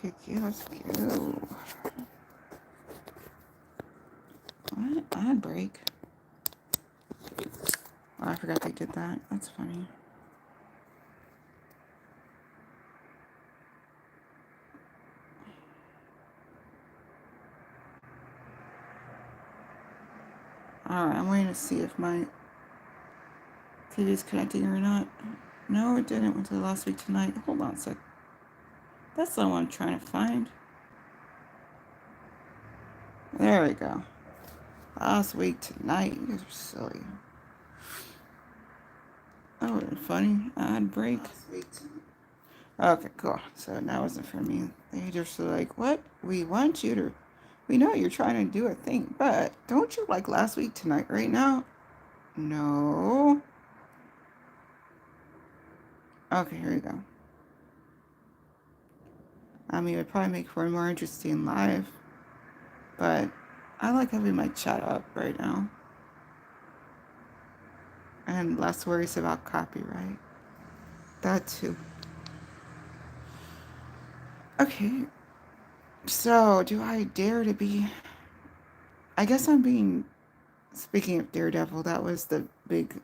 Okay, let's go. What? Ad break. Oh, I forgot they did that. That's funny. Alright, I'm waiting to see if my TV is connecting or not. No, it didn't until last week tonight. Hold on a sec. That's not what I'm trying to find. There we go. Last week tonight. You guys are silly. That would have been funny. Ad break. Okay, cool. So that wasn't for me. They just were like, what? We want you to. We know you're trying to do a thing, but don't you like last week tonight right now? No. Okay, here we go. I mean, it would probably make for a more interesting live, but I like having my chat up right now. And less worries about copyright. That too. Okay. So, do I dare to be... I guess I'm being... Speaking of Daredevil, that was the big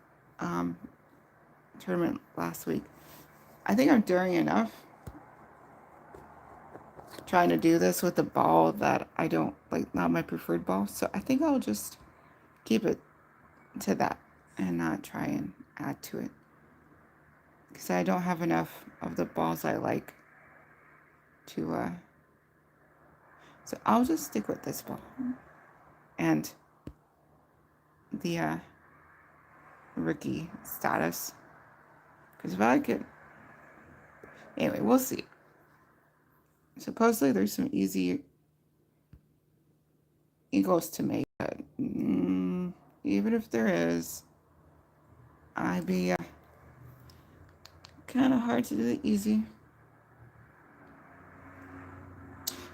tournament last week. I think I'm daring enough trying to do this with a ball that I don't like, not my preferred ball. So I think I'll just keep it to that and not try and add to it, because I don't have enough of the balls I like to so I'll just stick with this ball and the rookie status, because if I could, anyway, we'll see. Supposedly there's some easy eagles to make, but even if there is, I'd be kind of hard to do it easy.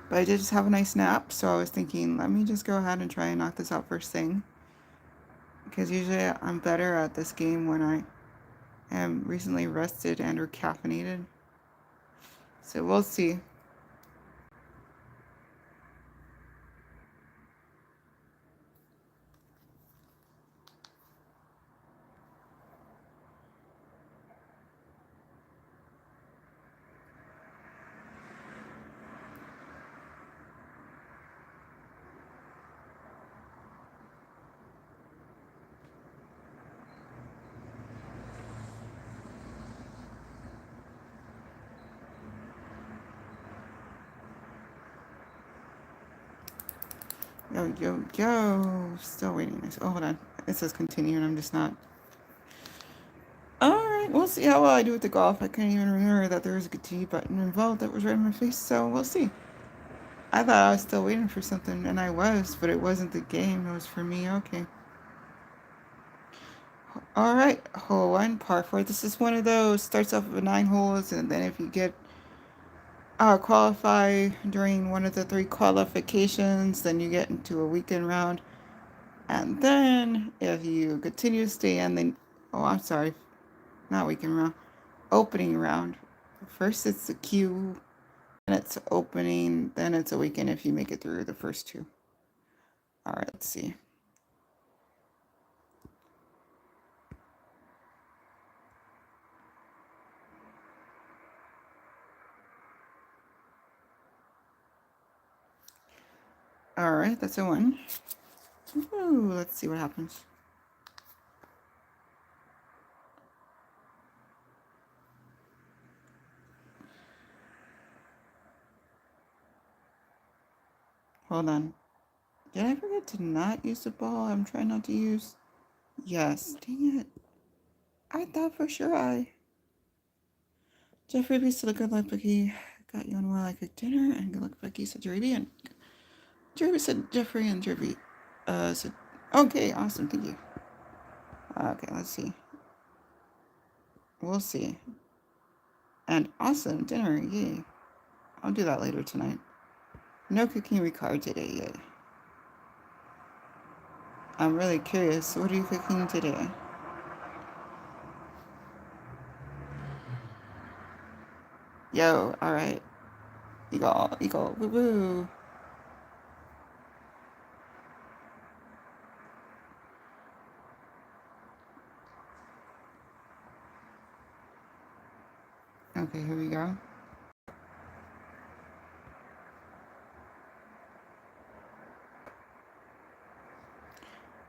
But I did just have a nice nap, so I was thinking, let me just go ahead and try and knock this out first thing, because usually I'm better at this game when I am recently rested and or caffeinated. So we'll see. Yo. Still waiting. Oh, hold on. It says continue and I'm just not. Alright, we'll see how well I do with the golf. I couldn't even remember that there was a continue button involved that was right in my face, so we'll see. I thought I was still waiting for something, and I was, but it wasn't the game. It was for me. Okay. Alright, hole 1, par 4. This is one of those. Starts off with 9 holes, and then if you get qualify during one of the 3 qualifications, then you get into a weekend round. And then if you continue to stay in, then, oh, I'm sorry, not weekend round, opening round. First it's the queue, and it's opening, then it's a weekend if you make it through the first 2. All right, let's see. All right, that's a 1. Ooh, let's see what happens. Hold on. Did I forget to not use the ball I'm trying not to use? Yes, dang it. I thought for sure Jeffrey B said a good luck, Becky. Got you on while I cooked dinner, and good luck, Becky, said Jerry B. And Jerry said Jeffrey, and Jerry said, okay, awesome, thank you. Okay, let's see. We'll see. And awesome dinner, yay. I'll do that later tonight. No cooking required today, yay. I'm really curious, what are you cooking today? Yo, alright. Eagle, woo woo. Okay, here we go.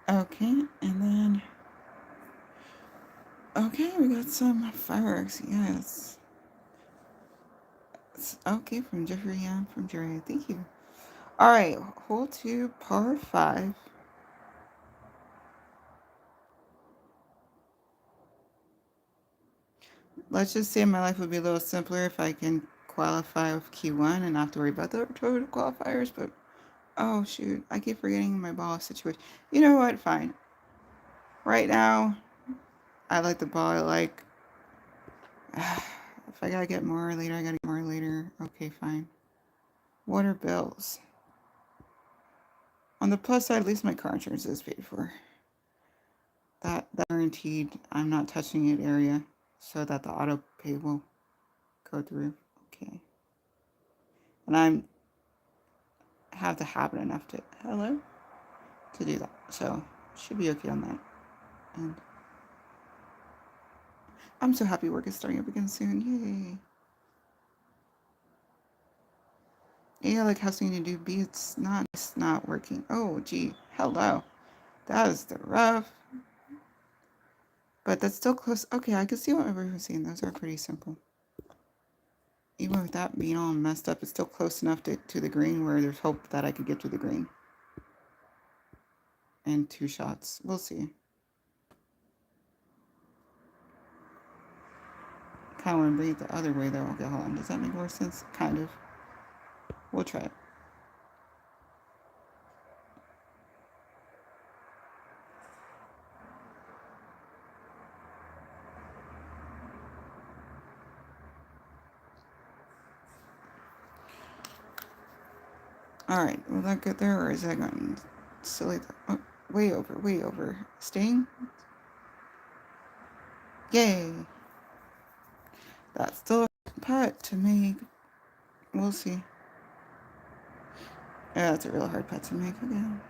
Okay, and then okay, we got some fireworks. Yes. Okay, from Jeffrey and from Jerry. Thank you. All right, hole two, par five. Let's just say my life would be a little simpler if I can qualify with Q1 and not have to worry about the total qualifiers. But oh shoot, I keep forgetting my ball situation. You know what? Fine. Right now, I like the ball. I like. If I gotta get more later, I gotta get more later. Okay, fine. Water bills. On the plus side, at least my car insurance is paid for. That guaranteed I'm not touching it area so that the auto pay will go through. Okay. And I'm have the habit enough to do that. So should be okay on that. And I'm so happy work is starting up again soon. Yay. A, I like how soon you do. B, it's not working. Oh gee. Hello. That is the rough. But that's still close. Okay, I can see what everyone was saying. Those are pretty simple. Even with that being all messed up, it's still close enough to the green where there's hope that I could get to the green. And 2 shots. We'll see. Kind of want to bring it the other way though. Okay, hold on. Does that make more sense? Kind of. We'll try it. Alright, will that get there or is that going silly? Oh, way over. Staying? Yay! That's still a putt to make. We'll see. Yeah, that's a real hard putt to make again.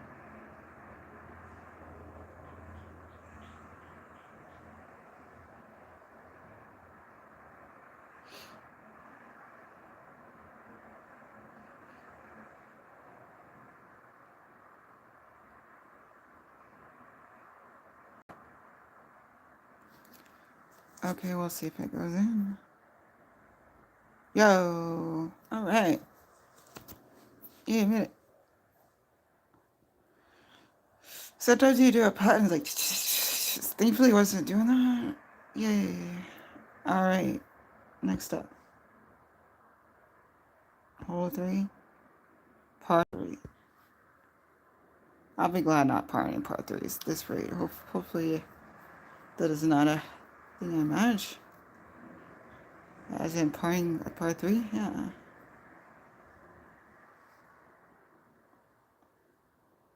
Okay, we'll see if it goes in. Yo! Alright. Yeah, a minute. Sometimes you do a putt and it's like, thankfully wasn't doing that. Yay. Alright, next up. Hole 3. Par 3. I'll be glad not parring in par 3s this rate. Hopefully that is not a thing I manage. As in parring a par 3? Yeah.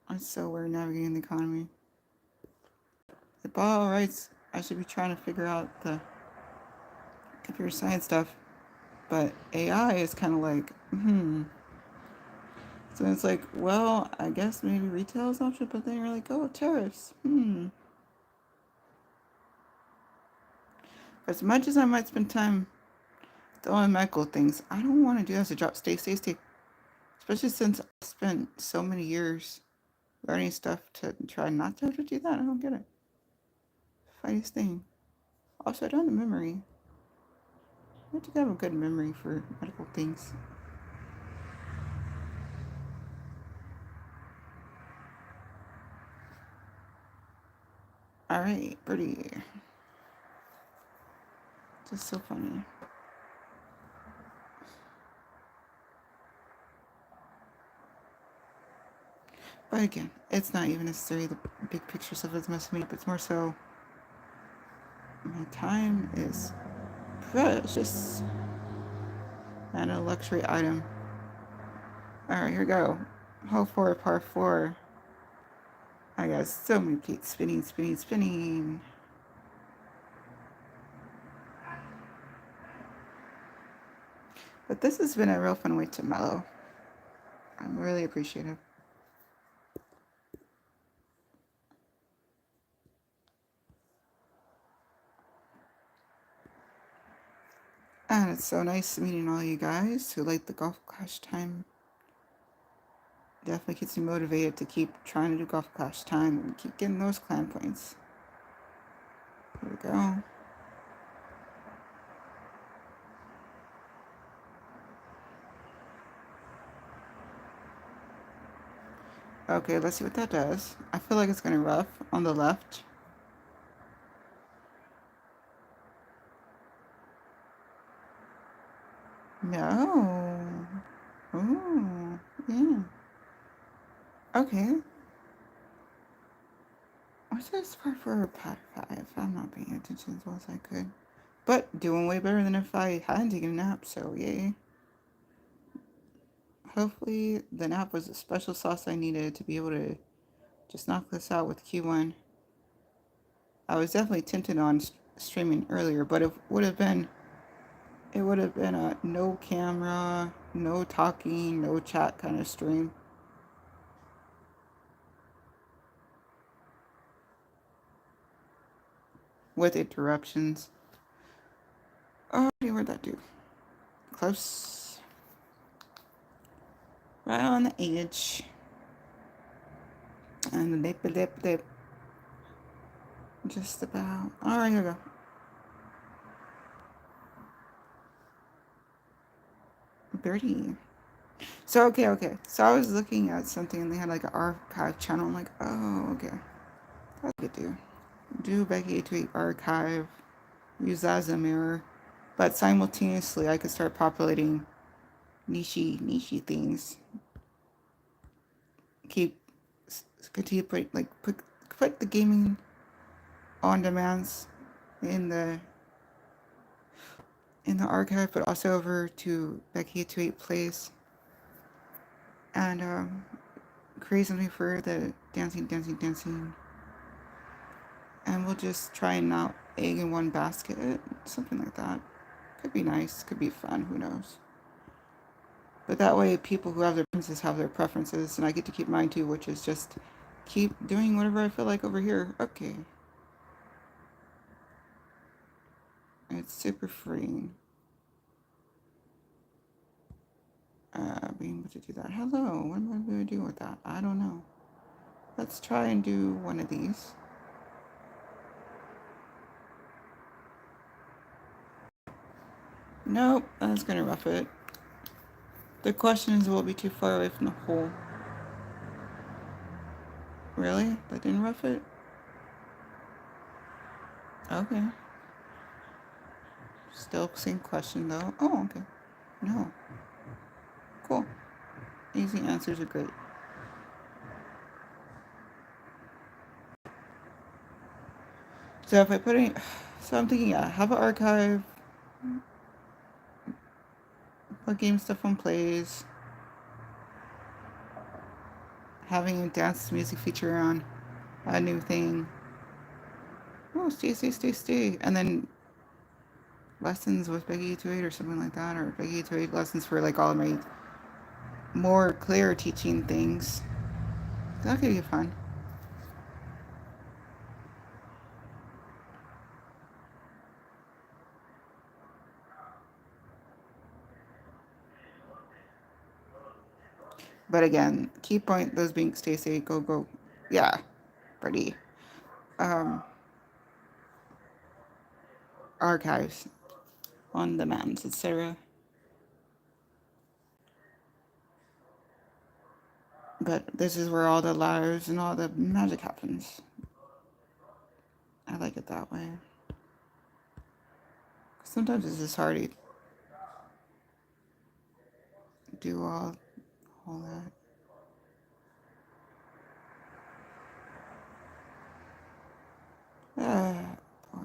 I'm so weird navigating the economy. The ball writes I should be trying to figure out the computer science stuff. But AI is kind of like, So it's like, well, I guess maybe retail is an option, but then you're like, oh, tariffs. As much as I might spend time throwing medical things, I don't want to do that as a job. Stay. Especially since I spent so many years learning stuff to try not to have to do that. I don't get it. Funniest thing. Also, I don't have the memory. I have to have a good memory for medical things. Alright, birdie. Just so funny. But again, it's not even necessarily the big picture stuff that's messing me up. It's more so my time is precious and a luxury item. Alright, here we go. Hole 4, par 4. I got so many plates spinning. But this has been a real fun way to mellow. I'm really appreciative. And it's so nice meeting all you guys who like the Golf Clash time. Definitely keeps me motivated to keep trying to do Golf Clash time and keep getting those clan points. Here we go. Okay, let's see what that does. I feel like it's going to rough on the left. No. Oh, yeah. Okay. What's this for part 5? I'm not paying attention as well as I could. But doing way better than if I hadn't taken a nap, so yay. Hopefully the nap was the special sauce I needed to be able to just knock this out with Q1. I was definitely tempted on streaming earlier, but it would have been a no camera, no talking, no chat kind of stream. With interruptions. Oh, where'd that do? Close. Right on the edge. And the lip. Just about. Alright, here we go. Birdie. So, okay. So I was looking at something and they had like an archive channel. I'm like, oh, okay. That's what I could do. Do Becky828 archive. Use that as a mirror. But simultaneously, I could start populating niche things. Continue put the gaming on demands in the archive, but also over to Becky828 Plays and create something for the dancing, and we'll just try and not egg in one basket, something like that. Could be nice, could be fun, who knows. But that way, people who have their preferences, and I get to keep mine too, which is just keep doing whatever I feel like over here. Okay. It's super freeing. Being able to do that. Hello, what am I going to do with that? I don't know. Let's try and do one of these. Nope, that's going to rough it. The question is, will it be too far away from the hole? Really? That didn't rough it? Okay. Still same question though. Oh, okay. No. Cool. Easy answers are great. So if I put any... So I'm thinking, yeah, have an archive. Put game stuff on plays. Having a dance music feature on a new thing. Oh, stay. And then lessons with Becky828 or something like that. Or Becky828 lessons for like all of my more clear teaching things. That could be fun. But again, key point, those being Stacey, go. Yeah, pretty. Archives on demands, etc. But this is where all the lives and all the magic happens. I like it that way. Sometimes it's just hard to do all that. Boy.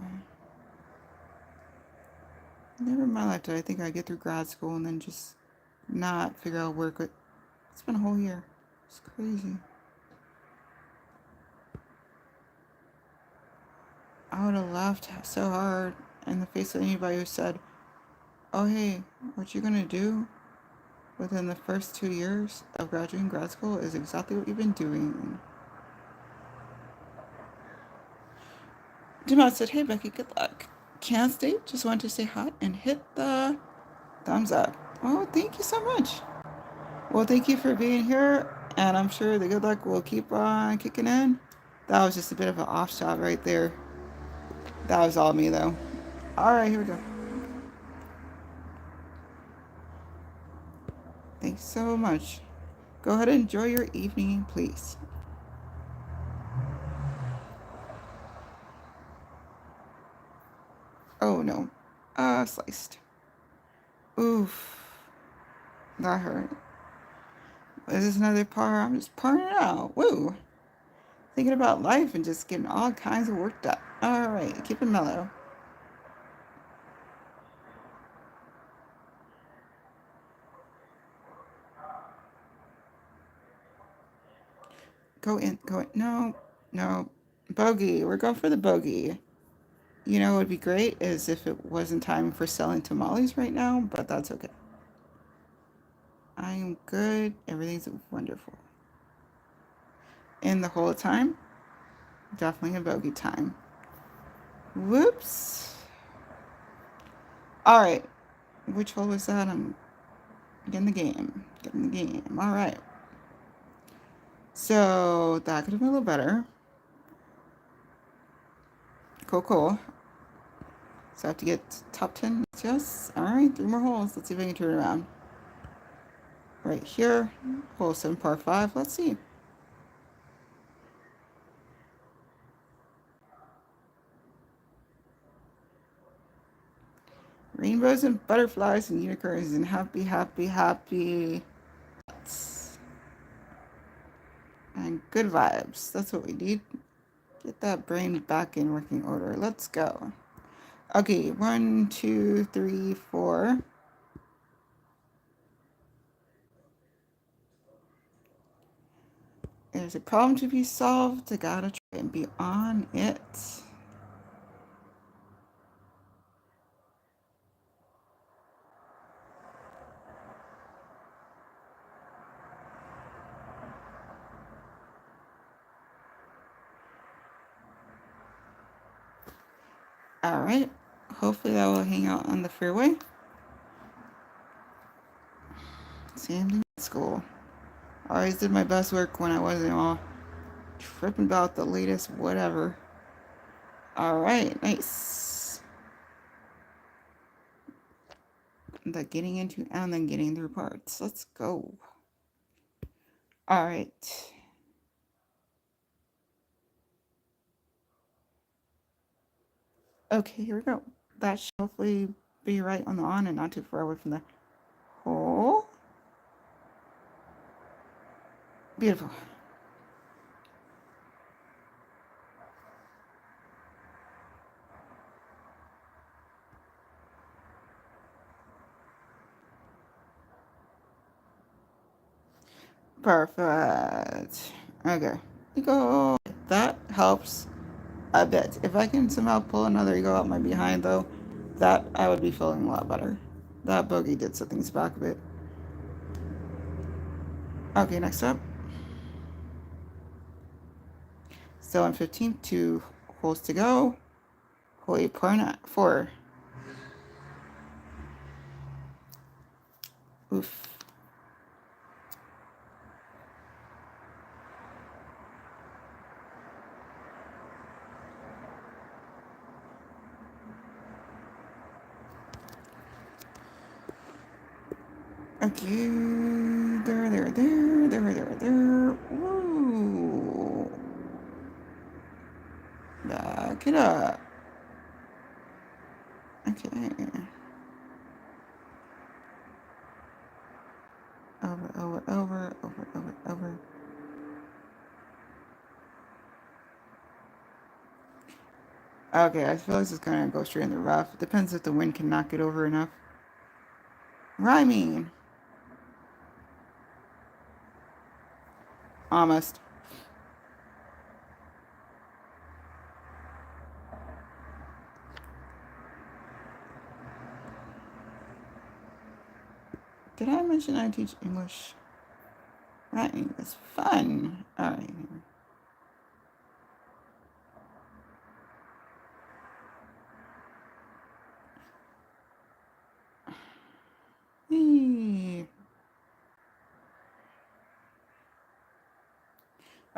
Never in my life did I think I'd get through grad school and then just not figure out work. It's been a whole year. It's crazy. I would have laughed so hard in the face of anybody who said, Oh, hey, what you're gonna do within the first 2 years of graduating grad school is exactly what you've been doing. Demod said, hey, Becky, good luck. Can't stay, just wanted to say hi and hit the thumbs up. Oh, thank you so much. Well, thank you for being here, and I'm sure the good luck will keep on kicking in. That was just a bit of an off shot right there. That was all me, though. All right, here we go. Thanks so much. Go ahead and enjoy your evening, please. Oh, no. Sliced. Oof. That hurt. Is this another par? I'm just parring it out. Woo. Thinking about life and just getting all kinds of worked up. All right, keep it mellow. Go in, go in. No, no. Bogey. We're going for the bogey. You know, what would be great is if it wasn't time for selling tamales right now, but that's okay. I am good. Everything's wonderful. And the whole time, definitely a bogey time. Whoops. All right. Which hole was that? I'm getting the game. Getting the game. All right. So that could have been a little better. Cool, cool. So I have to get top 10. Yes. All right. 3 more holes. Let's see if I can turn it around. Right here. Hole 7, par 5. Let's see. Rainbows and butterflies and unicorns and happy, happy, happy. And good vibes. That's what we need. Get that brain back in working order. Let's go. Okay, 1, 2, 3, 4. There's a problem to be solved. I gotta try and be on it. All right. Hopefully that will hang out on the fairway. Same thing at school. I always did my best work when I wasn't all tripping about the latest whatever. All right, nice. The getting into and then getting through parts. Let's go. All right. Okay, here we go. That should hopefully be right on the on and not too far away from the hole. Beautiful. Perfect. Okay. Ego. That helps a bit. If I can somehow pull another ego out my behind, though, that I would be feeling a lot better. That bogey did set things back a bit. Okay, next up. Still on 15, 2 holes to go. Hole 8, par 4. Oof. Okay, there. Woo. Back it up. Okay. Over. Okay, I feel like this is gonna go straight in the rough. It depends if the wind can knock it over enough. Rhyming. Almost. Did I mention I teach English? Writing is fun. Alright.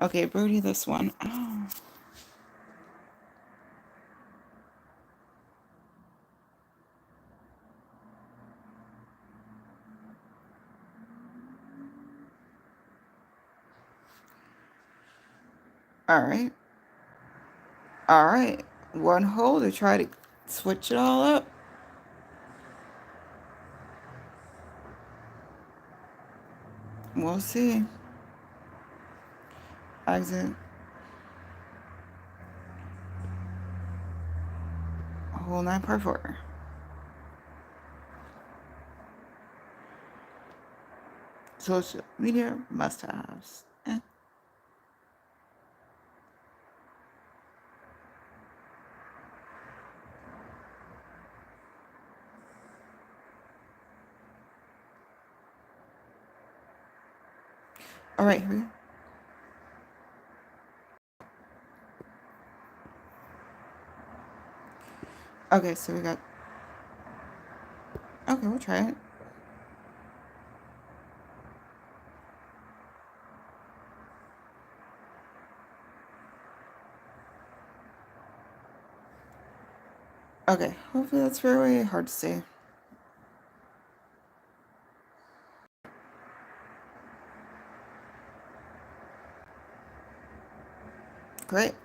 Okay, Brody, this one. Oh. Alright. Alright. One hole to try to switch it all up. We'll see. Exit. Hole 9, par 4. Social media must-haves. Alright, here we go. Okay, so we got... Okay, we'll try it. Okay, hopefully that's fairway. Hard to say. Great.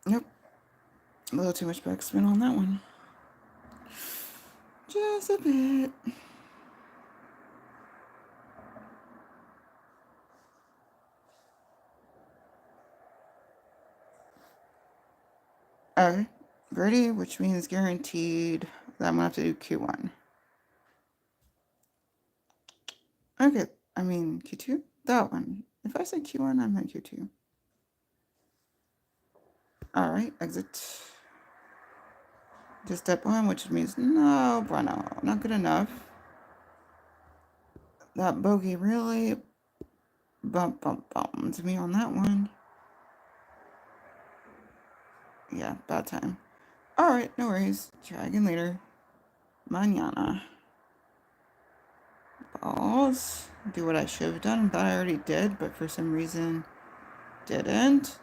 Nope. A little too much backspin on that one. Just a bit. Okay. Ready, which means guaranteed that I'm gonna have to do Q1. Okay, I mean Q2? That one. If I said Q1, I meant Q2. Alright, exit. Just step 1, which means no, bueno, not good enough. That bogey really bumped me on that one. Yeah, bad time. Alright, no worries. Try again later. Mañana. Balls. Do what I should have done. Thought I already did, but for some reason didn't.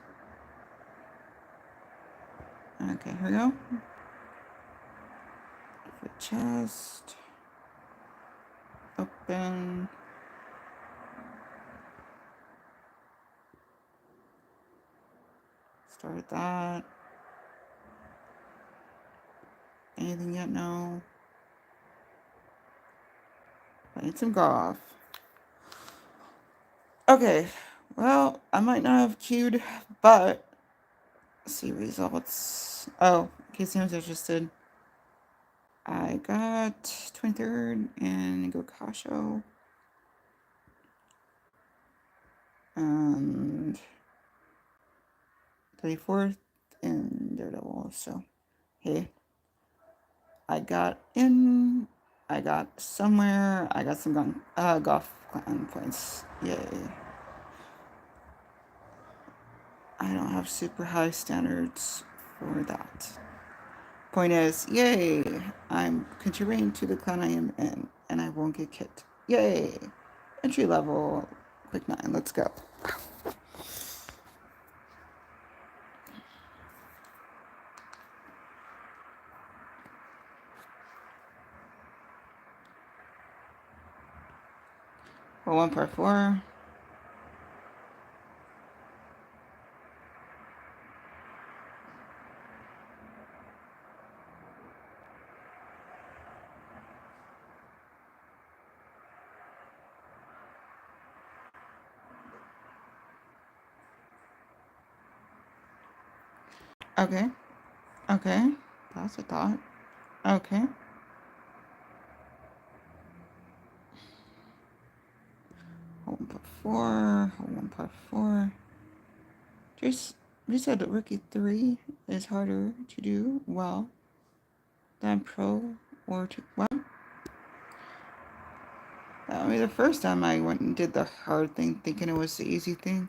Okay, here we go. For chest. Open. Start that. Anything yet? No. I need some golf. Okay. Well, I might not have queued, but see results. Oh, in case anyone's interested. I got 23rd and Gokasho. And 34th in Daredevil. So, hey, I got in. I got somewhere. I got some golf clan points. Yay. I don't have super high standards for that. Point is, yay, I'm contributing to the clan I am in, and I won't get kicked. Yay. Entry level, quick 9, let's go. Well, 1 part 4. Okay. Okay. That's a thought. Okay. Hold 1 part 4. Hold 1 part 4. Just, you said that Rookie 3 is harder to do well than Pro or to. Well, I mean, the first time I went and did the hard thing thinking it was the easy thing.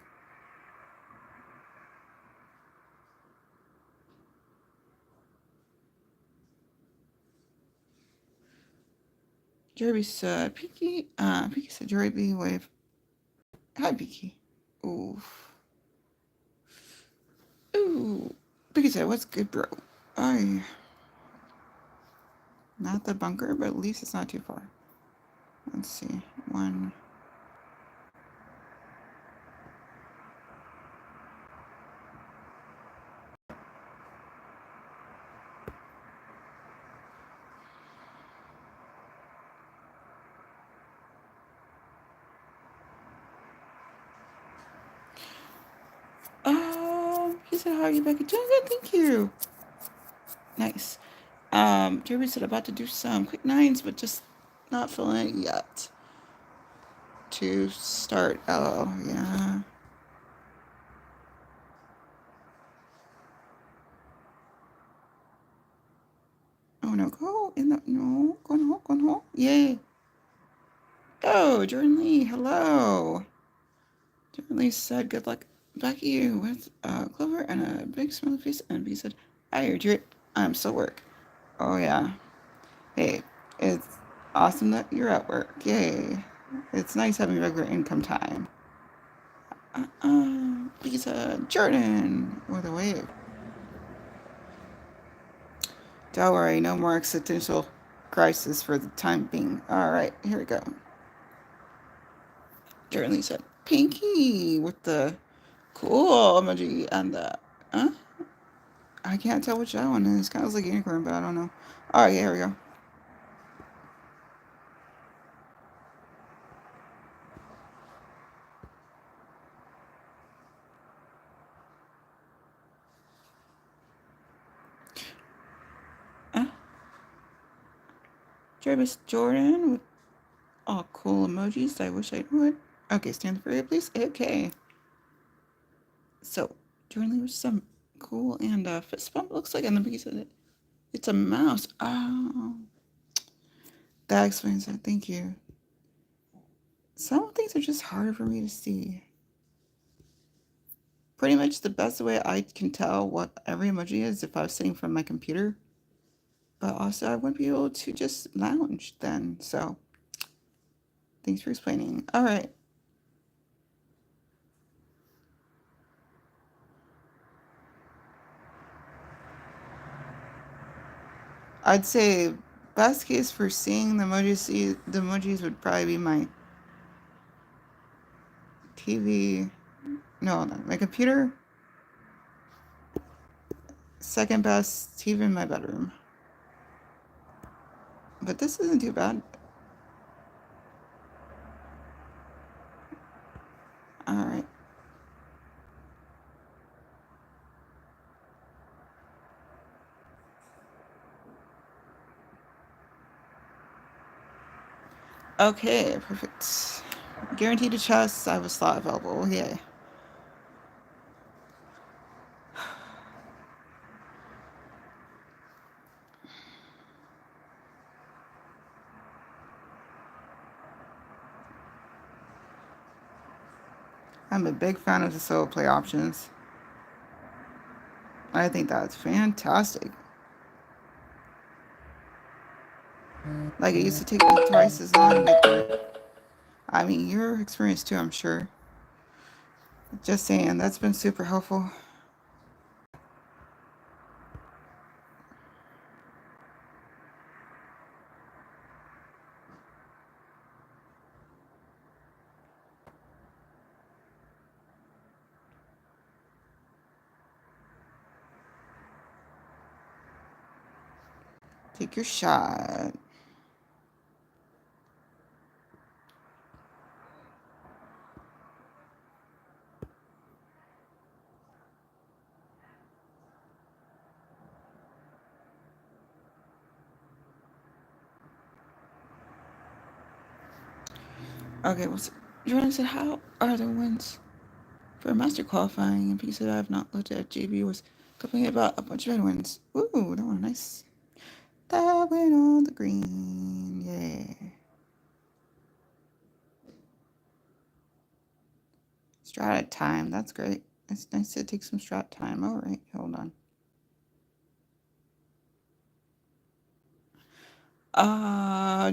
Jeremy said, Pinky said, Jeremy wave. Hi, Pinky. Ooh. Ooh. Pinky said, what's good, bro? I. Not the bunker, but at least it's not too far. Let's see. 1. He said, how are you, Becky? Doing good, thank you. Nice. Jeremy said, about to do some quick 9s, but just not feeling it yet. To start. Oh, yeah. Oh, no, go in the. No, go in the hole, go in the hole. Yay. Oh, Jordan Lee, hello. Jordan Lee said, good luck, Becky, with Clover and a big smiley face. And B said, I heard you. I'm still at work. Oh, yeah. Hey, it's awesome that you're at work. Yay. It's nice having regular income time. Lisa Jordan with a wave. Don't worry, no more existential crisis for the time being. All right, here we go. Jordan said, Pinky with the cool emoji and the, huh? I can't tell which that one is. Kind of like unicorn, but I don't know. All right, here we go. Uh, Jarvis Jordan with all cool emojis. I wish I would. Okay, stand for it, please. Okay. So, Jordan with some cool and fist bump looks like, and the piece of it. It's a mouse. Oh, that explains it. Thank you. Some things are just harder for me to see. Pretty much the best way I can tell what every emoji is if I was sitting from my computer. But also, I wouldn't be able to just lounge then. So, thanks for explaining. All right. I'd say best case for seeing the emojis would probably be my TV. No, my computer. Second best, TV in my bedroom. But this isn't too bad. All right. Okay, perfect. Guaranteed to chess. I have a slot available. Yay. I'm a big fan of the solo play options. I think that's fantastic. Like, it used to take me twice as long to get there. I mean, your experience too, I'm sure. Just saying, that's been super helpful. Take your shot. Okay, well, Jordan said, how are the wins for master qualifying? And he said, I have not looked at JB was complaining about a bunch of red wins. Ooh, that one nice. That went on the green. Yeah. Strat time. That's great. It's nice to take some strat time. All right, hold on.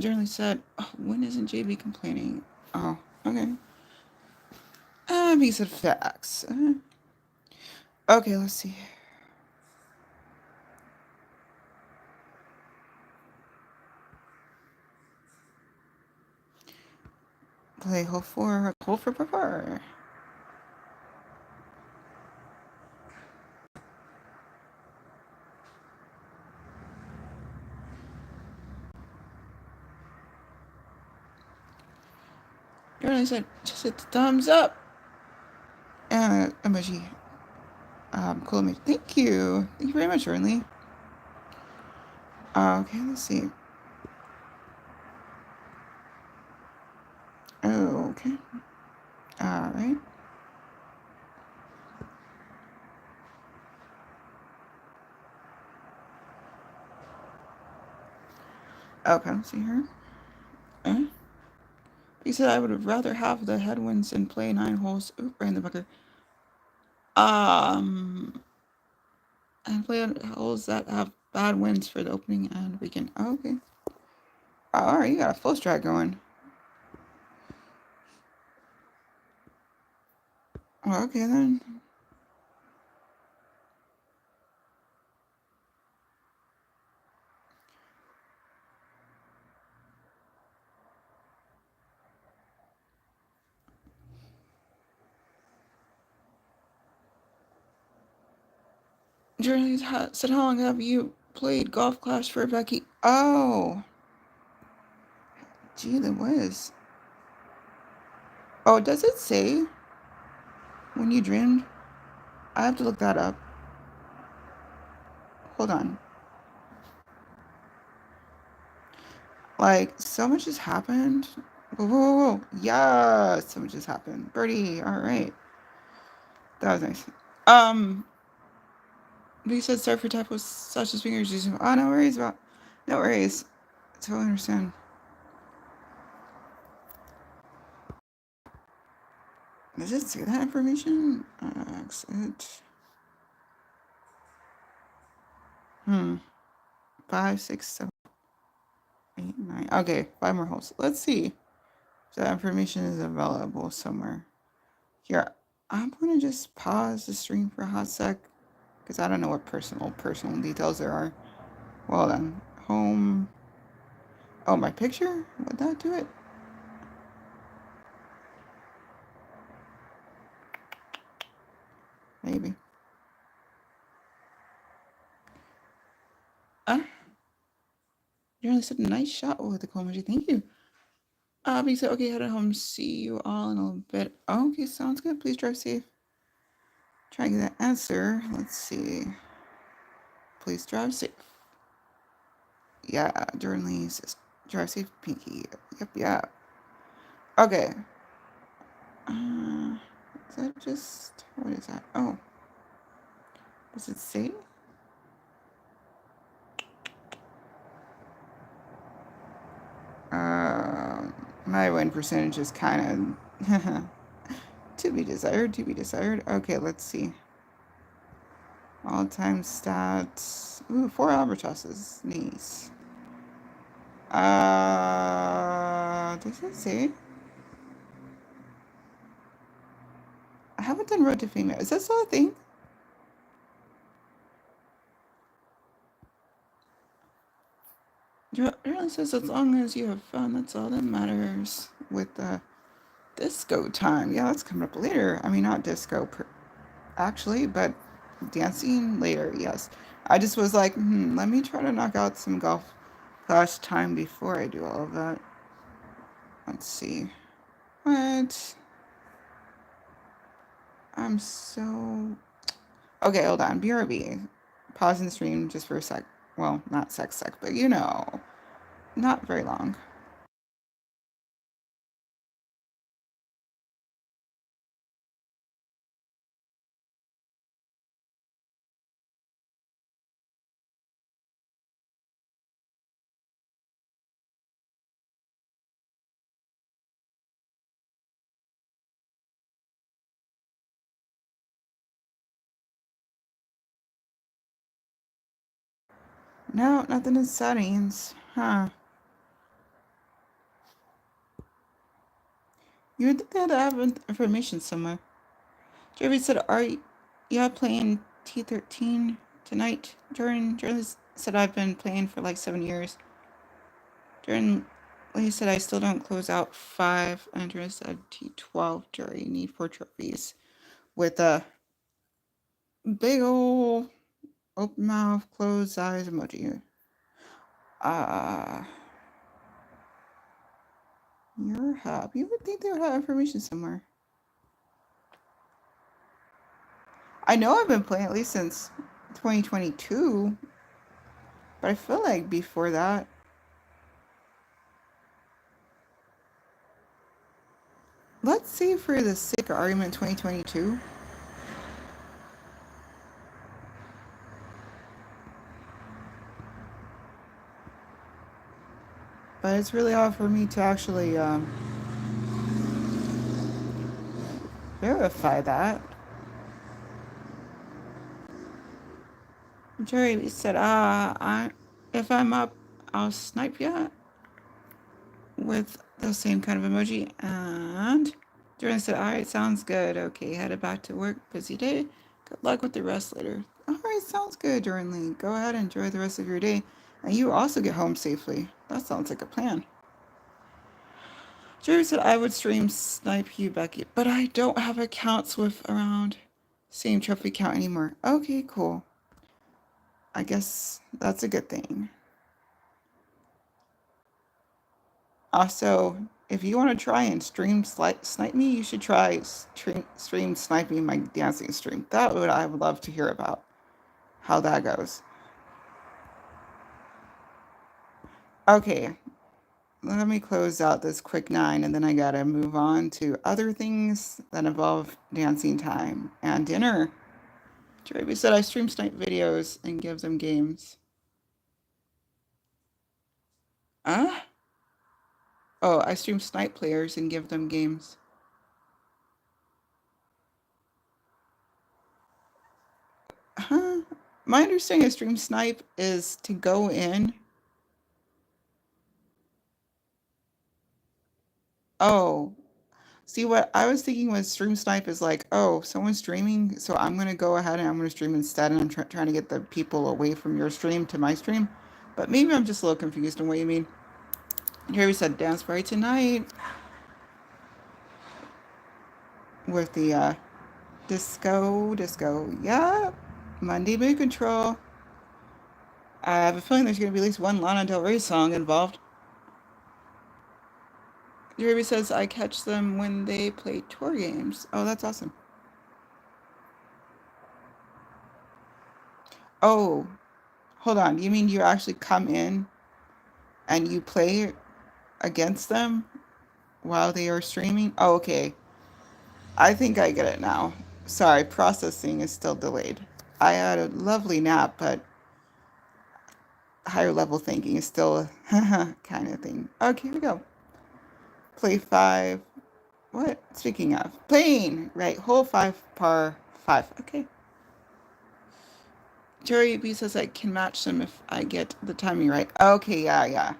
Generally said, oh, when isn't JB complaining? Oh, okay. He said facts. Okay, let's see. Play hole for purple. Generally said, just hit the thumbs up. Emoji. Cool image. Thank you. Thank you very much, Ernly. Okay, let's see. Oh, okay. Alright. Okay, let's see here. He said I would rather have the headwinds and play 9 holes. Oop, right in the bunker. And play holes that have bad winds for the opening and weekend. Oh, okay. Alright, you got a full strat going. Okay, then. Journey said, how long have you played Golf Clash for Becky? Oh. Gee, the whiz. Oh, does it say when you dreamed? I have to look that up. Hold on. Like, so much has happened. Whoa, whoa, whoa. Yeah, so much has happened. Birdie, alright. That was nice. But you said start for typos such as fingers using. Oh, no worries about. No worries. Totally understand. Does it say that information? Exit. 5, 6, 7, 8, 9. Okay, 5 more holes. Let's see if that information is available somewhere. Here, I'm going to just pause the stream for a hot sec because I don't know what personal details there are. Well then, home. Oh, my picture? Would that do it? Maybe. You really said nice shot with the emoji. Thank you. But you said, okay, head home. See you all in a little bit. Okay, sounds good. Please drive safe. Try to get that answer. Let's see. Please drive safe. Yeah, Jordan says, drive safe, Pinky. Yep, yeah. Okay. Is that just, what is that? Oh. Does it say? My win percentage is kind of to be desired. Okay, let's see. All-time stats. Ooh, 4 albatrosses. Nice. Does it say? I haven't done Road to Fame yet. Is that still a thing? It really says as long as you have fun, that's all that matters. With disco time. Yeah, that's coming up later. I mean, not disco actually, but dancing later, yes. I just was like, let me try to knock out some golf class time before I do all of that. Let's see. What? I'm so... Okay, hold on. BRB. Pausing the stream just for a sec. Well, not sec, but you know. Not very long. No, nothing in settings. Huh. You would think they had to have information somewhere. Jeremy said, are you playing T13 tonight? Jordan said, I've been playing for like 7 years. Jordan Lee said, I still don't close out 5. Andrea said, T12, Jerry, you need 4 trophies. With a big old open mouth, closed eyes emoji. Your hub. You would think they would have information somewhere. I know I've been playing at least since 2022, but I feel like before that. Let's see for the sake of argument 2022. But it's really hard for me to actually verify that. Jerry said, if I'm up, I'll snipe you with the same kind of emoji. And Jordan said, all right, sounds good. Okay, headed back to work. Busy day. Good luck with the rest later. All right, sounds good, Jordan Lee. Go ahead and enjoy the rest of your day. And you also get home safely. That sounds like a plan. Jerry said, I would stream snipe you, Becky, but I don't have accounts with around same trophy count anymore. Okay, cool. I guess that's a good thing. Also, if you want to try and stream snipe me, you should try stream sniping my dancing stream. I would love to hear about how that goes. Okay, let me close out this quick 9, and then I gotta move on to other things that involve dancing time and dinner. Jeremy said I stream snipe videos and give them games. Huh? Oh, I stream snipe players and give them games. Huh? My understanding of stream snipe is to go in. Oh, see what I was thinking was stream snipe is like, oh, someone's streaming, so I'm gonna go ahead and I'm gonna stream instead, and I'm trying to get the people away from your stream to my stream. But maybe I'm just a little confused on what you mean. Here we said dance party tonight with the disco. Yeah, Monday Mood Control. I have a feeling there's going to be at least one Lana Del Rey song involved. Jeremy says, I catch them when they play tour games. Oh, that's awesome. Oh, hold on. You mean you actually come in and you play against them while they are streaming? Oh, okay. I think I get it now. Sorry, processing is still delayed. I had a lovely nap, but higher level thinking is still a kind of thing. Okay, here we go. Play 5. What? Speaking of. Playing! Right, hole 5, par 5. Okay. Jerry B says I can match them if I get the timing right. Okay, yeah.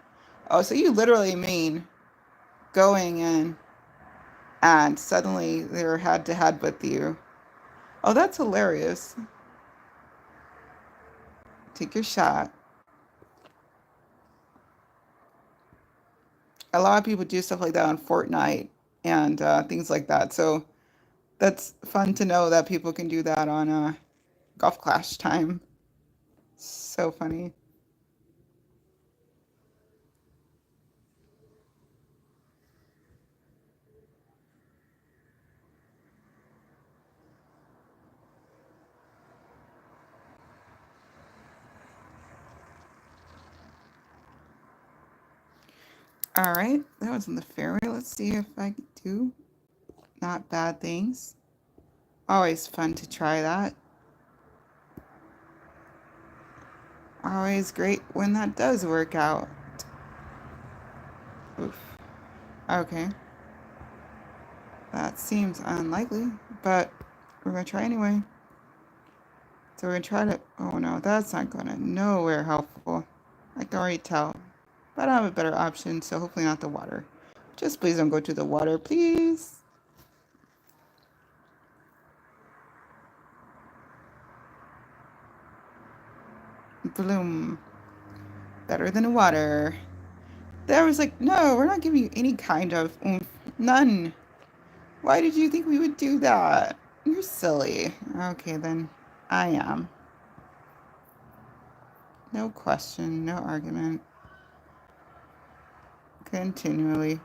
Oh, so you literally mean going in and suddenly they're head to head with you. Oh, that's hilarious. Take your shot. A lot of people do stuff like that on Fortnite and things like that. So that's fun to know that people can do that on Golf Clash time. So funny. All right, that was in the fairway. Let's see if I can do not bad things. Always fun to try that. Always great when that does work out. Oof. Okay, that seems unlikely, but we're gonna try anyway. So we're gonna try to. Oh no, that's not gonna nowhere helpful. I can already tell. But I have a better option, so hopefully not the water. Just please don't go to the water, please. Bloom. Better than water. There was like, no, we're not giving you any kind of oomph. None. Why did you think we would do that? You're silly. Okay, then. I am. No question, no argument. Continually.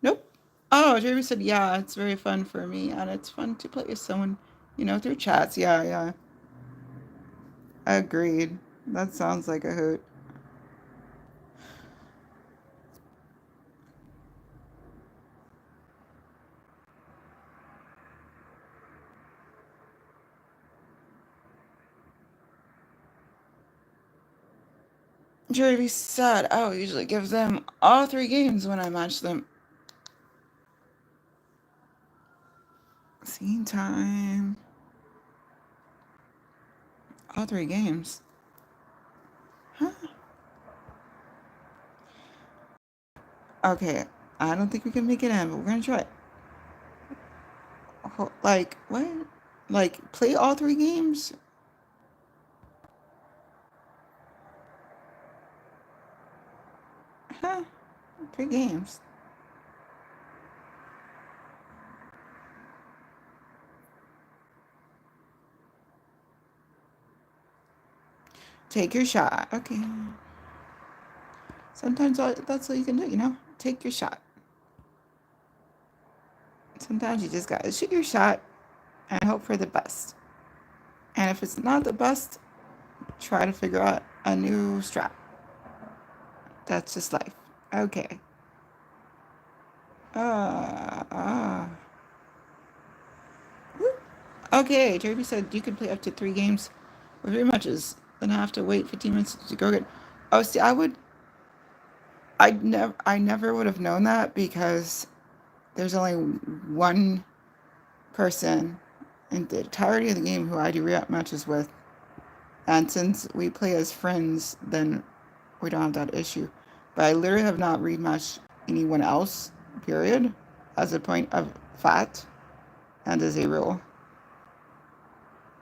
Nope. Oh, Jeremy said, yeah, it's very fun for me, and it's fun to play with someone, through chats. Yeah, yeah. Agreed. That sounds like a hoot. Jeremy said, I will usually give them all 3 games when I match them. Scene time. All 3 games. Huh? Okay, I don't think we can make it in, but we're gonna try it. Like, what? Like, play all 3 games? Huh? 3 games. Take your shot. Okay. Sometimes that's all you can do. Take your shot. Sometimes you just gotta shoot your shot and hope for the best. And if it's not the best, try to figure out a new strat. That's just life. Okay. Uh, uh. Okay, Jeremy said you can play up to 3 games with 3 matches, then have to wait 15 minutes to go get. Oh, see, I never would have known that because there's only one person in the entirety of the game who I do re-up matches with, and since we play as friends, then we don't have that issue. But I literally have not rematched anyone else, period, as a point of fact and as a rule.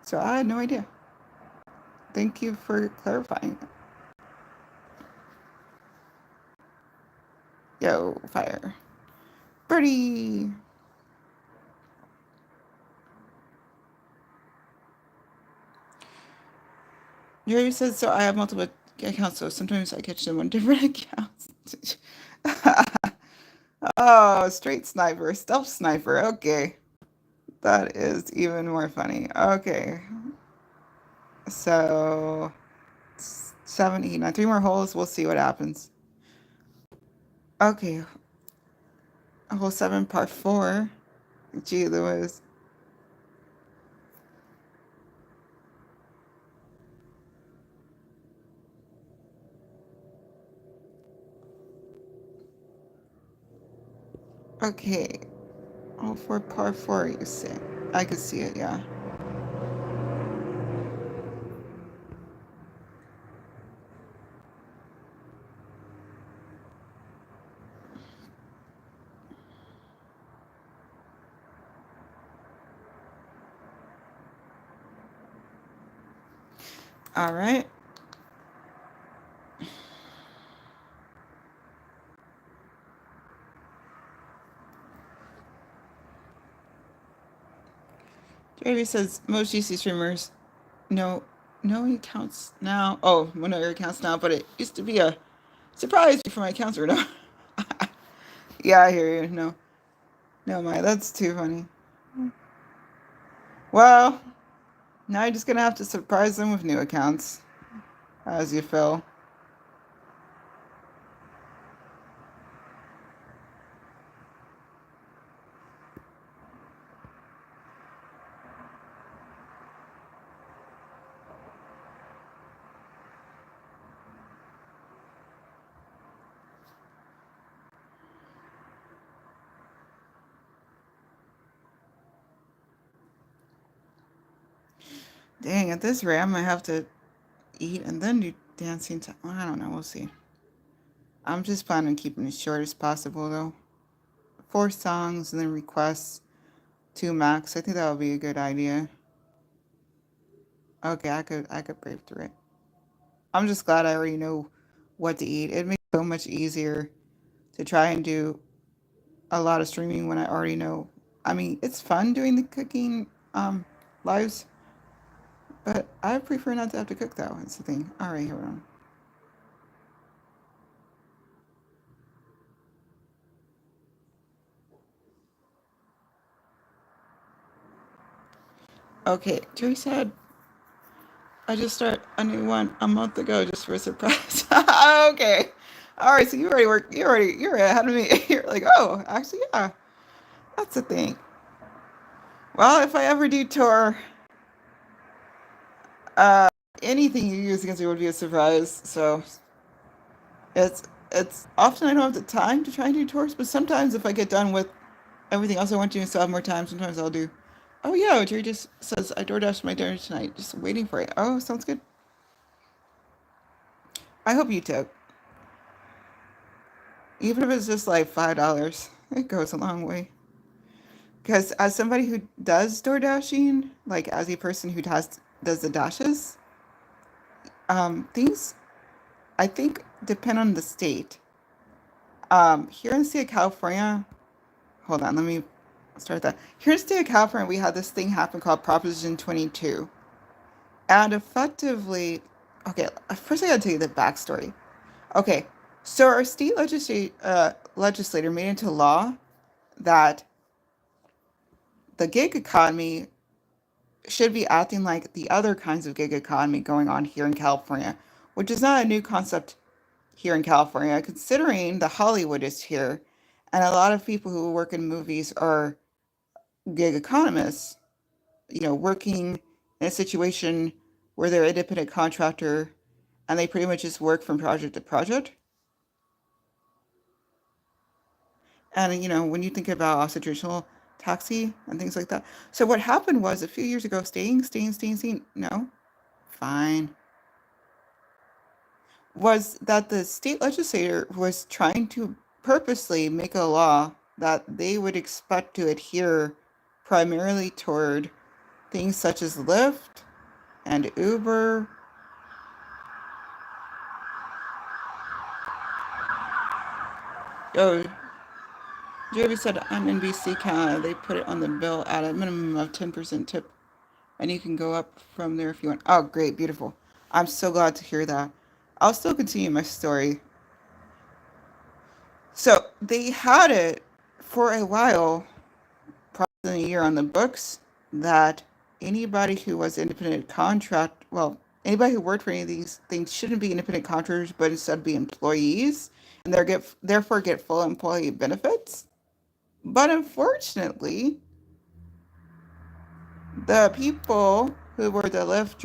So I had no idea. Thank you for clarifying. Yo, fire. Birdie! Jerry says, so I have multiple accounts, so sometimes I catch them on different accounts. Oh, straight sniper, stealth sniper. Okay. That is even more funny. Okay. So 70. Now 3 more holes. We'll see what happens. Okay. Hole 7, par 4. Gee, Lewis. Okay. Hole 4, par 4, you say. I could see it, yeah. All right. Debbie says most GC streamers know no accounts now. Oh, well, no your accounts now, but it used to be a surprise for my accounts or no. Yeah, I hear you. No, no, my that's too funny. Well, now you're just gonna have to surprise them with new accounts as you feel. Dang, at this rate, I might have to eat and then do dancing. I don't know. We'll see. I'm just planning on keeping it short as possible, though. 4 songs and then requests 2 max. I think that would be a good idea. Okay, I could brave through it. I'm just glad I already know what to eat. It makes it so much easier to try and do a lot of streaming when I already know. I mean, it's fun doing the cooking lives, but I prefer not to have to cook though. That's the thing. All right, here we go. Okay, Jerry said I just started a new one a month ago just for a surprise. Okay. All right, so you already work. You're ahead of me. You're like, oh, actually, yeah, that's the thing. Well, if I ever do tour, uh, anything you use against me would be a surprise. So it's often I don't have the time to try and do tours, but sometimes if I get done with everything else I want to do and still have more time, sometimes I'll do. Oh yeah, Jerry just says I DoorDash my dinner tonight. Just waiting for it. Oh, sounds good. I hope you too. Even if it's just like $5, it goes a long way. Because as somebody who does door dashing, like as a person who does the dashes, things I think depend on the state. Here in the state of California, hold on, let me start that. Here in the state of California, we had this thing happen called Proposition 22, and effectively, okay, first I gotta tell you the backstory. Okay, so our state legislator made into law that the gig economy should be acting like the other kinds of gig economy going on here in California, which is not a new concept here in California, considering the Hollywood is here, and a lot of people who work in movies are gig economists, working in a situation where they're an independent contractor and they pretty much just work from project to project. And, when you think about also traditional taxi and things like that. So what happened was a few years ago, staying, no, fine, was that the state legislature was trying to purposely make a law that they would expect to adhere primarily toward things such as Lyft and Uber. Oh, Jeremy said I'm NBC Canada. They put it on the bill at a minimum of 10% tip, and you can go up from there if you want. Oh, great, beautiful. I'm so glad to hear that. I'll still continue my story. So they had it for a while, probably in a year on the books, that anybody who was independent contract, well, anybody who worked for any of these things shouldn't be independent contractors, but instead be employees, and therefore get full employee benefits. But unfortunately, the people who were the Lyft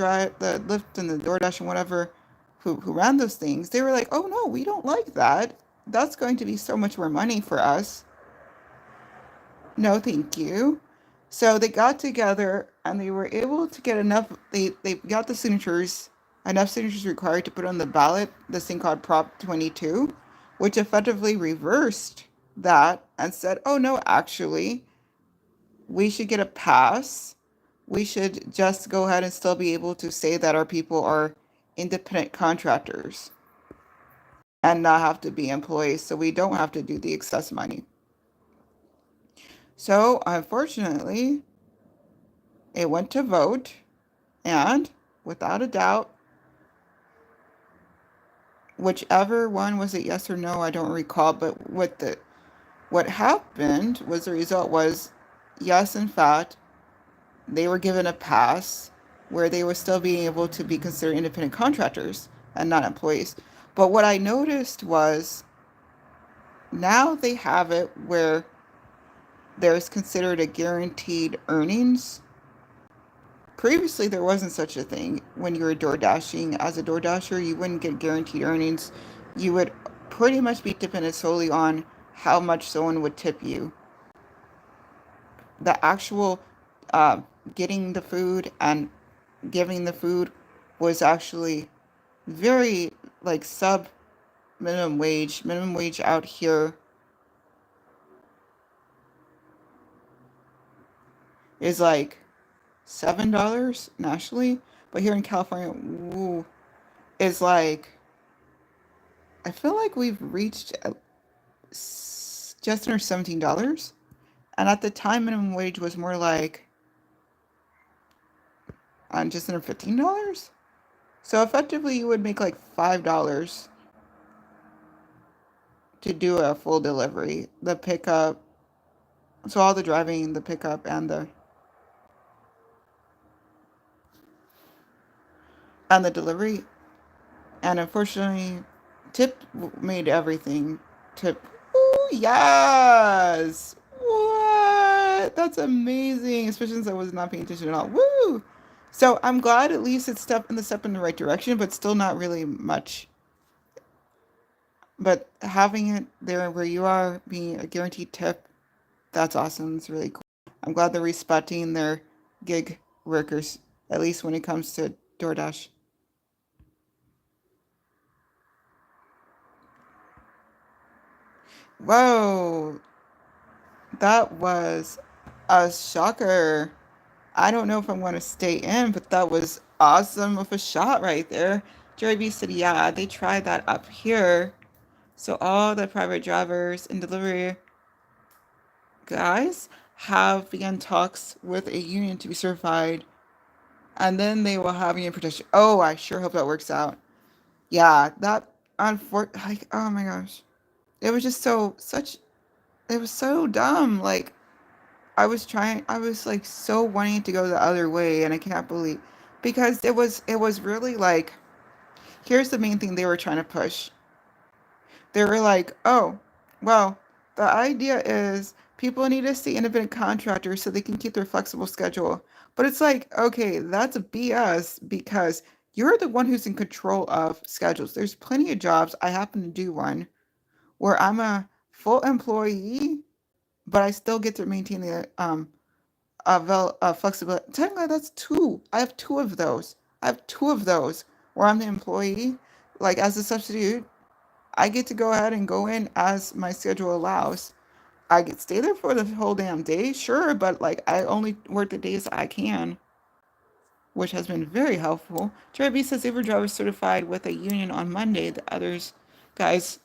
and the DoorDash and whatever, who ran those things, they were like, "Oh no, we don't like that. That's going to be so much more money for us. No, thank you." So they got together and they were able to get enough. They got the signatures, enough signatures required to put on the ballot this thing called Prop 22, which effectively reversed that and said, "Oh no, actually, we should get a pass. We should just go ahead and still be able to say that our people are independent contractors and not have to be employees, so we don't have to do the excess money." So, unfortunately, it went to vote, and without a doubt, whichever one was it, yes or no, I don't recall, but what happened was the result was yes, in fact, they were given a pass where they were still being able to be considered independent contractors and not employees. But what I noticed was now they have it where there's considered a guaranteed earnings. Previously, there wasn't such a thing. When you were door dashing, as a door dasher, you wouldn't get guaranteed earnings. You would pretty much be dependent solely on how much someone would tip you. The actual uh, getting the food and giving the food was actually very like sub minimum wage. Minimum wage out here is like $7 nationally, but here in California, ooh, is like I feel like we've reached just under $17, and at the time, minimum wage was more like just under $15. So effectively, you would make like $5 to do a full delivery. The pickup, so all the driving, the pickup, and the delivery. And unfortunately, tip made everything. Tip. Ooh, yes. What? That's amazing. Especially since I was not paying attention at all. Woo. So I'm glad at least it's step in the right direction, but still not really much. But having it there where you are, being a guaranteed tip, that's awesome. It's really cool. I'm glad they're respecting their gig workers, at least when it comes to DoorDash. Whoa, that was a shocker. I don't know if I'm going to stay in, but that was awesome of a shot right there. Jerry B said, yeah, they tried that up here. So all the private drivers and delivery guys have begun talks with a union to be certified, and then they will have union protection. Oh, I sure hope that works out. Yeah, that like, oh my gosh. It was just it was so dumb. Like, I was like so wanting to go the other way, and I can't believe, because it was really like, here's the main thing they were trying to push. They were like, oh, well, the idea is people need to see independent contractors so they can keep their flexible schedule. But it's like, okay, that's a BS because you're the one who's in control of schedules. There's plenty of jobs. I happen to do one where I'm a full employee, but I still get to maintain the flexibility. Technically, that's two. I have two of those. I have two of those where I'm the employee, like as a substitute. I get to go ahead and go in as my schedule allows. I get stay there for the whole damn day, sure, but like I only work the days I can, which has been very helpful. Jerry B says Uber driver certified with a union on Monday. The others, guys,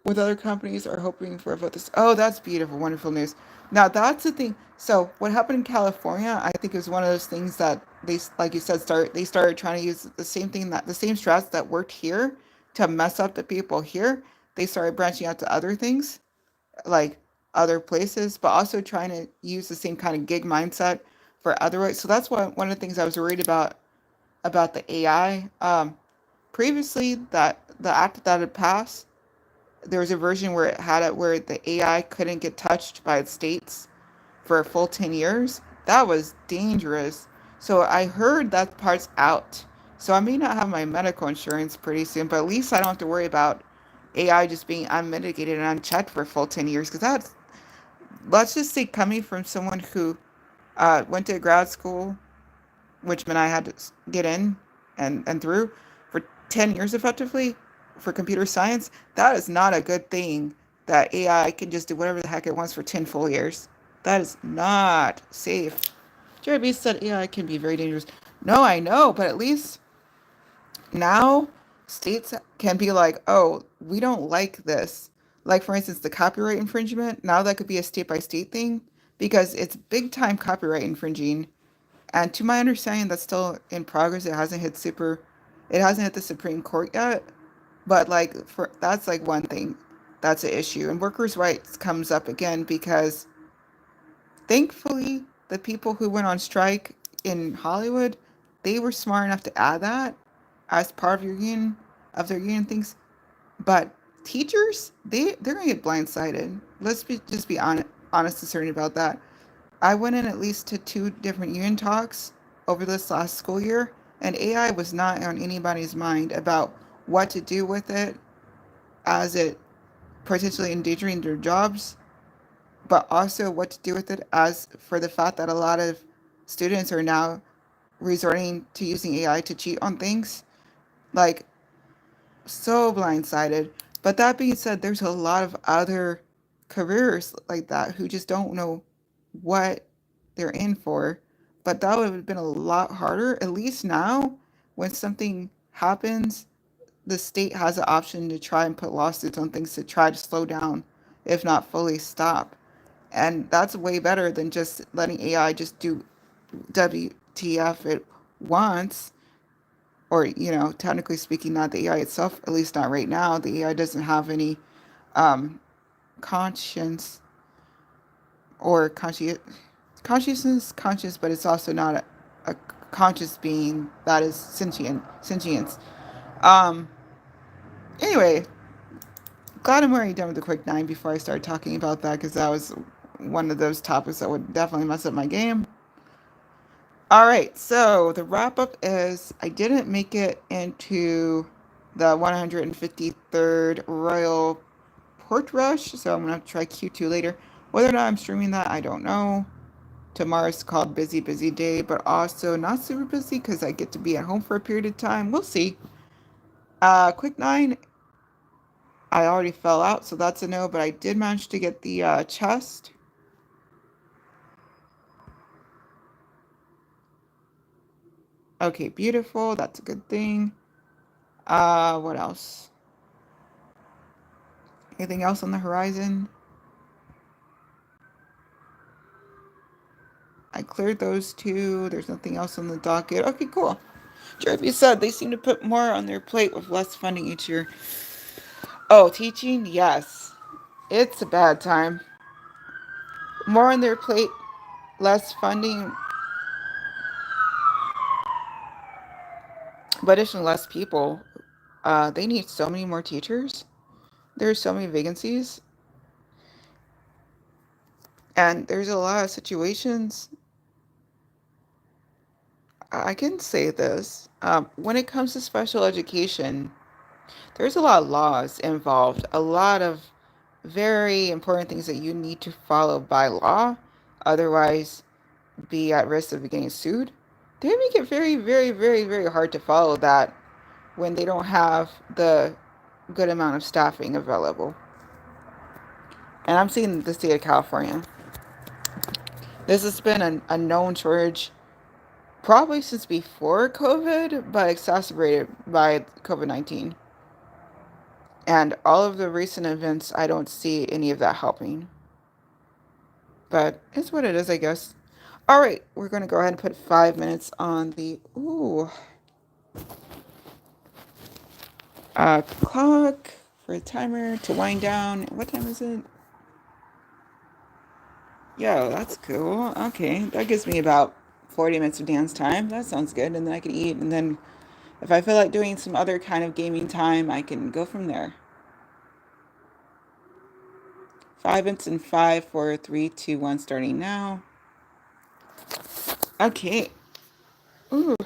with other companies are hoping for a vote this. Oh, that's beautiful, wonderful news. Now that's the thing. So what happened in California, I think, is one of those things that they, like you said, they started trying to use the same thing, that the same strats that worked here to mess up the people here. They started branching out to other things, like other places, but also trying to use the same kind of gig mindset for other ways. So that's one of the things I was worried about the AI. Previously, that the act that had passed, there was a version where it had it where the AI couldn't get touched by the states for a full 10 years. That was dangerous. So I heard that part's out. So I may not have my medical insurance pretty soon, but at least I don't have to worry about AI just being unmitigated and unchecked for a full 10 years. Because that's, let's just say, coming from someone who went to grad school, which meant I had to get in and through for 10 years effectively for computer science. That is not a good thing that AI can just do whatever the heck it wants for 10 full years. That is not safe. Jerry B said AI can be very dangerous. No, I know, but at least now states can be like, oh, we don't like this. Like, for instance, the copyright infringement. Now that could be a state by state thing because it's big time copyright infringing, And to my understanding, that's still in progress. It hasn't hit the Supreme Court yet. But like for that's like one thing that's an issue. And workers' rights comes up again because thankfully the people who went on strike in Hollywood, they were smart enough to add that as part of their union things. But teachers, they're gonna get blindsided. Just be honest and certain about that. I went in at least to two different union talks over this last school year, and AI was not on anybody's mind about what to do with it as it potentially endangering their jobs, but also what to do with it as for the fact that a lot of students are now resorting to using AI to cheat on things. Like, so blindsided. But that being said, there's a lot of other careers like that who just don't know what they're in for. But that would have been a lot harder. At least now, when something happens, the state has an option to try and put lawsuits on things to try to slow down, if not fully stop. And that's way better than just letting AI just do WTF it once. Or, technically speaking, not the AI itself, at least not right now. The AI doesn't have any um, conscience or consciousness, conscious, but it's also not a conscious being that is sentience. Um, anyway, glad I'm already done with the quick nine before I start talking about that because that was one of those topics that would definitely mess up my game. All right, so the wrap up is I didn't make it into the 153rd Royal Portrush, so I'm gonna have to try Q2 later. Whether or not I'm streaming that, I don't know. Tomorrow's called busy, busy day, but also not super busy because I get to be at home for a period of time. We'll see. Quick nine, I already fell out, so that's a no, but I did manage to get the chest. Okay, beautiful. That's a good thing. What else? Anything else on the horizon? I cleared those two. There's nothing else on the docket. Okay, cool. Jeremy said they seem to put more on their plate with less funding each year. Oh, teaching? Yes. It's a bad time. More on their plate, less funding, but additionally less people. They need so many more teachers. There's so many vacancies. And there's a lot of situations. I can say this. When it comes to special education, there's a lot of laws involved, a lot of very important things that you need to follow by law, otherwise be at risk of getting sued. They make it very, very, very, very hard to follow that when they don't have the good amount of staffing available. And I'm seeing the state of California. This has been a known shortage probably since before COVID, but exacerbated by COVID-19. And all of the recent events, I don't see any of that helping. But it's what it is, I guess. All right, we're going to go ahead and put 5 minutes on the clock for a timer to wind down. What time is it? Yo, that's cool. Okay, that gives me about 40 minutes of dance time. That sounds good. And then I can eat. And then if I feel like doing some other kind of gaming time, I can go from there. 5 minutes and 5, 4, 3, 2, 1, starting now. Okay. Ooh.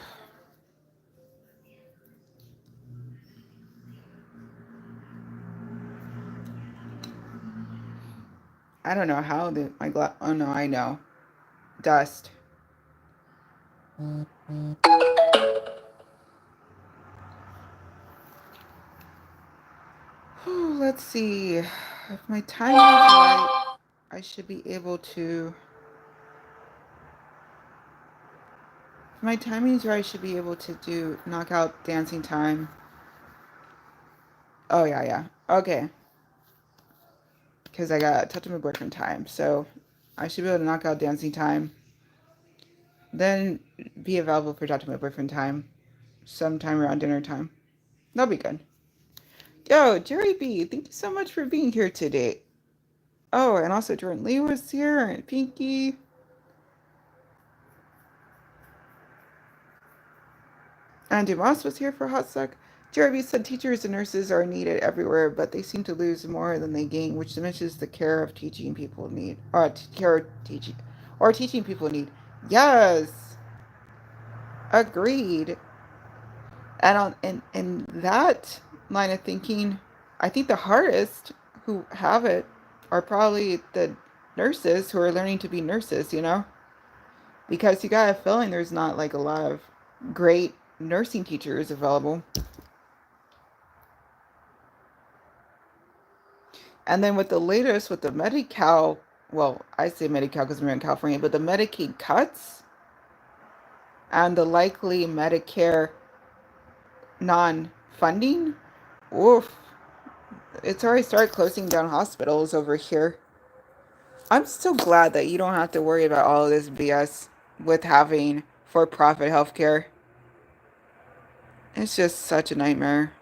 I don't know how my glass. Oh no, I know. Dust. Let's see. If my timing is right, I should be able to. If my timing is right, I should be able to do knockout dancing time. Oh yeah, yeah. Okay. Because I got touch of my boyfriend time, so I should be able to knock out dancing time Then be available for talk to my boyfriend time, sometime around dinner time. That'll be good. Yo, Jerry B, thank you so much for being here today. Oh, and also Jordan Lee was here, and Pinky. Andy Moss was here for a hot sec. Jerry B said teachers and nurses are needed everywhere, but they seem to lose more than they gain, which diminishes the care of teaching people need. Or teaching people need. Yes, agreed. And in that line of thinking, I think the hardest who have it are probably the nurses who are learning to be nurses, because you got a feeling there's not like a lot of great nursing teachers available. And then with the latest, with the Medi-Cal, well, I say Medi-Cal because we're in California, but the Medicaid cuts and the likely Medicare non-funding, oof, it's already started closing down hospitals over here. I'm still glad that you don't have to worry about all of this BS with having for-profit healthcare. It's just such a nightmare.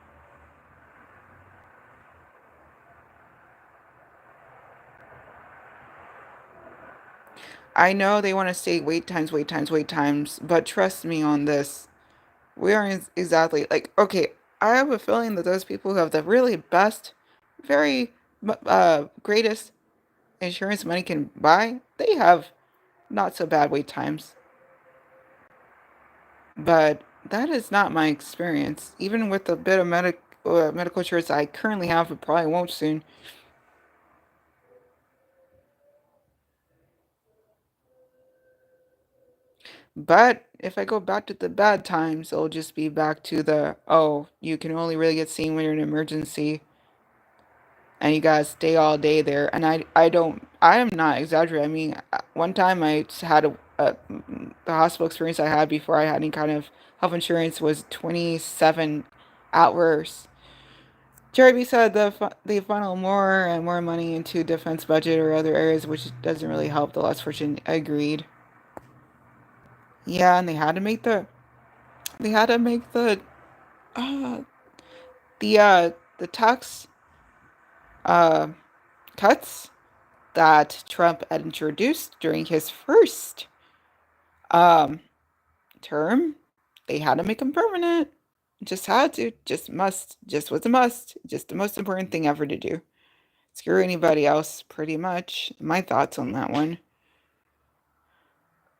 I know they want to say wait times, wait times, wait times, but trust me on this. We aren't exactly like, okay, I have a feeling that those people who have the really best, very greatest insurance money can buy, they have not so bad wait times. But that is not my experience. Even with the bit of medical insurance I currently have, but probably won't soon. But if I go back to the bad times, it'll just be back to the, oh, you can only really get seen when you're in an emergency and you gotta stay all day there. And I am not exaggerating. I mean, one time I just had the hospital experience I had before I had any kind of health insurance was 27 hours. Jerry B said they funnel more and more money into defense budget or other areas, which doesn't really help the less fortunate. Agreed. Yeah, and they had to make uh the tax uh cuts that Trump had introduced during his first um term. They had to make them permanent. Just had to, just must, just was a must, just the most important thing ever to do. Screw anybody else, pretty much. My thoughts on that one.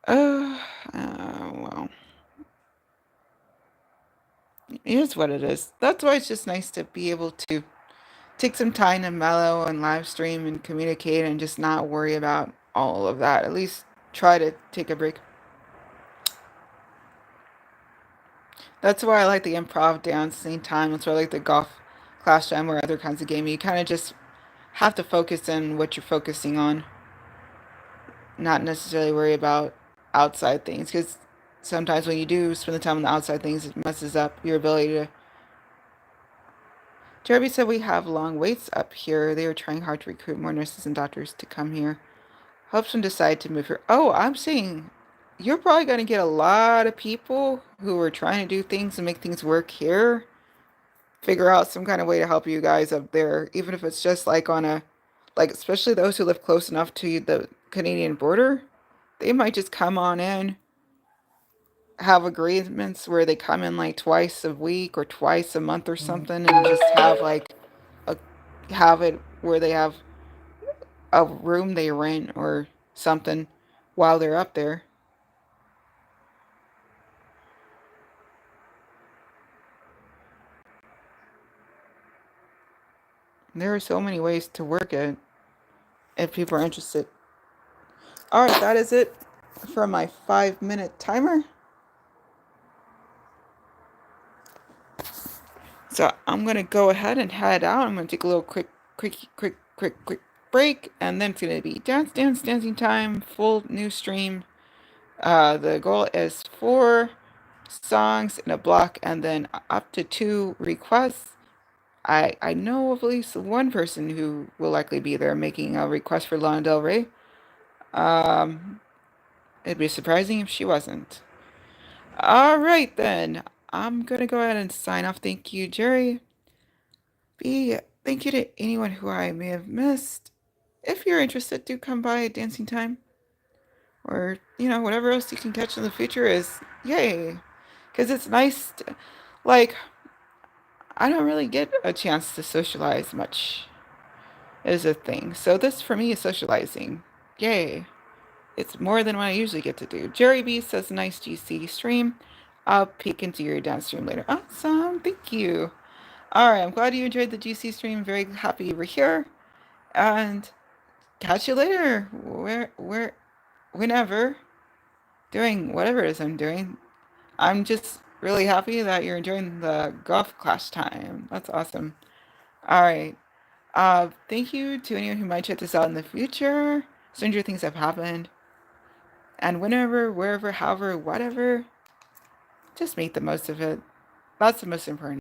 Well, it is what it is. That's why it's just nice to be able to take some time to mellow and live stream and communicate and just not worry about all of that. At least try to take a break. That's why I like the improv dance same time. That's why I like the golf class jam or other kinds of gaming. You kind of just have to focus on what you're focusing on, not necessarily worry about outside things. Because sometimes when you do spend the time on the outside things, it messes up your ability to. Jeremy said we have long waits up here. They are trying hard to recruit more nurses and doctors to come here. Helps them decide to move here. Oh, I'm saying you're probably going to get a lot of people who are trying to do things and make things work here. Figure out some kind of way to help you guys up there, even if it's just like on a, like, especially those who live close enough to the Canadian border. They might just come on in, have agreements where they come in like twice a week or twice a month or something, and just have like a have it where they have a room they rent or something while they're up there. There are so many ways to work it if people are interested. All right, that is it for my 5-minute timer. So I'm gonna go ahead and head out. I'm gonna take a little quick break, and then it's gonna be dancing time, full new stream. The goal is 4 songs in a block, and then up to 2 requests. I know of at least one person who will likely be there making a request for Lana Del Rey. Um, It'd be surprising if she wasn't. All right, then. I'm going to go ahead and sign off. Thank you, Jerry. B, thank you to anyone who I may have missed. If you're interested, do come by at Dancing Time. Or, whatever else you can catch in the future is yay. Because it's nice to, like, I don't really get a chance to socialize much, is a thing. So this for me is socializing. Yay. It's more than what I usually get to do. Jerry B says, nice GC stream. I'll peek into your dance stream later. Awesome. Thank you. All right. I'm glad you enjoyed the GC stream. Very happy you were here. And catch you later. Whenever. Doing whatever it is I'm doing. I'm just really happy that you're enjoying the golf class time. That's awesome. All right. Thank you to anyone who might check this out in the future. Stranger things have happened. And whenever, wherever, however, whatever, just make the most of it. That's the most important.